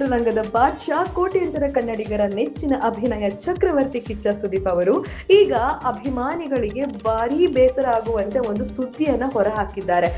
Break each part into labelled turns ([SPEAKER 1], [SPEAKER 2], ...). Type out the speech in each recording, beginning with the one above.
[SPEAKER 1] ಚಿತ್ರರಂಗದ ಬಾದ್ಶಾ, ಕೋಟ್ಯಾಂತರ ಕನ್ನಡಿಗರ ನೆಚ್ಚಿನ ಅಭಿನಯ ಚಕ್ರವರ್ತಿ ಕಿಚ್ಚ ಸುದೀಪ್ ಅವರು ಈಗ ಅಭಿಮಾನಿಗಳಿಗೆ ಭಾರೀ ಬೇಸರ ಆಗುವಂತೆ ಒಂದು ಸುದ್ದಿಯನ್ನ ಹೊರಹಾಕಿದ್ದಾರೆ.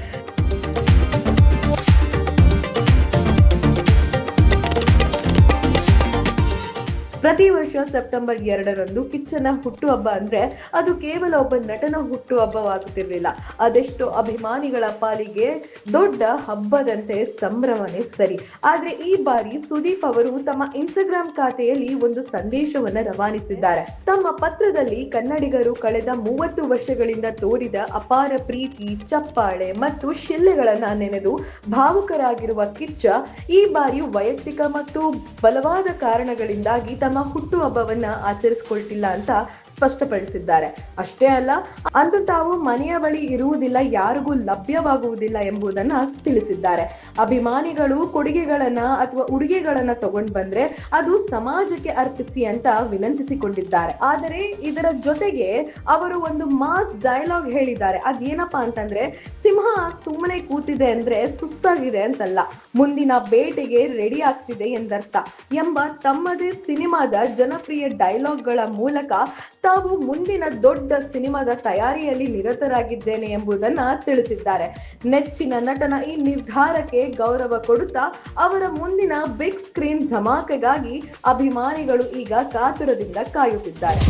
[SPEAKER 1] ಪ್ರತಿ ವರ್ಷ ಸೆಪ್ಟೆಂಬರ್ 2ರಂದು ಕಿಚ್ಚನ ಹುಟ್ಟುಹಬ್ಬ ಅಂದ್ರೆ ಅದು ಕೇವಲ ಒಬ್ಬ ನಟನ ಹುಟ್ಟುಹಬ್ಬವಾಗುತ್ತಿರಲಿಲ್ಲ. ಅದೆಷ್ಟೋ ಅಭಿಮಾನಿಗಳ ಪಾಲಿಗೆ ದೊಡ್ಡ ಹಬ್ಬದಂತೆ ಸಂಭ್ರಮನೆ ಸರಿ. ಆದ್ರೆ ಈ ಬಾರಿ ಸುದೀಪ್ ಅವರು ತಮ್ಮ ಇನ್ಸ್ಟಾಗ್ರಾಮ್ ಖಾತೆಯಲ್ಲಿ ಒಂದು ಸಂದೇಶವನ್ನ ರವಾನಿಸಿದ್ದಾರೆ. ತಮ್ಮ ಪತ್ರದಲ್ಲಿ ಕನ್ನಡಿಗರು ಕಳೆದ 30 ವರ್ಷಗಳಿಂದ ತೋರಿದ ಅಪಾರ ಪ್ರೀತಿ, ಚಪ್ಪಾಳೆ ಮತ್ತು ಶಿಲ್ಲೆಗಳನ್ನ ನೆನೆದು ಭಾವುಕರಾಗಿರುವ ಕಿಚ್ಚ ಈ ಬಾರಿ ವೈಯಕ್ತಿಕ ಮತ್ತು ಬಲವಾದ ಕಾರಣಗಳಿಂದಾಗಿ ತಮ್ಮ ಹುಟ್ಟುಹಬ್ಬವನ್ನ ಆಚರಿಸಿಕೊಳ್ತಿಲ್ಲ ಅಂತ ಸ್ಪಷ್ಟಪಡಿಸಿದ್ದಾರೆ. ಅಷ್ಟೇ ಅಲ್ಲ, ಅಂದು ತಾವು ಮನೆಯ ಬಳಿ ಇರುವುದಿಲ್ಲ, ಯಾರಿಗೂ ಲಭ್ಯವಾಗುವುದಿಲ್ಲ ಎಂಬುದನ್ನ ತಿಳಿಸಿದ್ದಾರೆ. ಅಭಿಮಾನಿಗಳು ಕೊಡುಗೆಗಳನ್ನ ಅಥವಾ ಉಡುಗೆಗಳನ್ನ ತಗೊಂಡು ಬಂದ್ರೆ ಅದು ಸಮಾಜಕ್ಕೆ ಅರ್ಪಿಸಿ ಅಂತ ವಿನಂತಿಸಿಕೊಂಡಿದ್ದಾರೆ. ಆದರೆ ಇದರ ಜೊತೆಗೆ ಅವರು ಒಂದು ಮಾಸ್ ಡೈಲಾಗ್ ಹೇಳಿದ್ದಾರೆ. ಅದೇನಪ್ಪಾ ಅಂತಂದ್ರೆ, ಸಿಂಹ ಸುಮ್ಮನೆ ಕೂತಿದೆ ಅಂದ್ರೆ ಸುಸ್ತಾಗಿದೆ ಅಂತಲ್ಲ, ಮುಂದಿನ ಬೇಟೆಗೆ ರೆಡಿ ಆಗ್ತಿದೆ ಎಂದರ್ಥ ಎಂಬ ತಮ್ಮದೇ ಸಿನಿಮಾದ ಜನಪ್ರಿಯ ಡೈಲಾಗ್ಗಳ ಮೂಲಕ ತಾವು ಮುಂದಿನ ದೊಡ್ಡ ಸಿನಿಮಾದ ತಯಾರಿಯಲ್ಲಿ ನಿರತರಾಗಿದ್ದೇನೆ ಎಂಬುದನ್ನ ತಿಳಿಸಿದ್ದಾರೆ. ನೆಚ್ಚಿನ ನಟನ ಈ ನಿರ್ಧಾರಕ್ಕೆ ಗೌರವ ಕೊಡುತ್ತಾ ಅವರ ಮುಂದಿನ ಬಿಗ್ ಸ್ಕ್ರೀನ್ ಧಮಾಕೆಗಾಗಿ ಅಭಿಮಾನಿಗಳು ಈಗ ಕಾತುರದಿಂದ ಕಾಯುತ್ತಿದ್ದಾರೆ.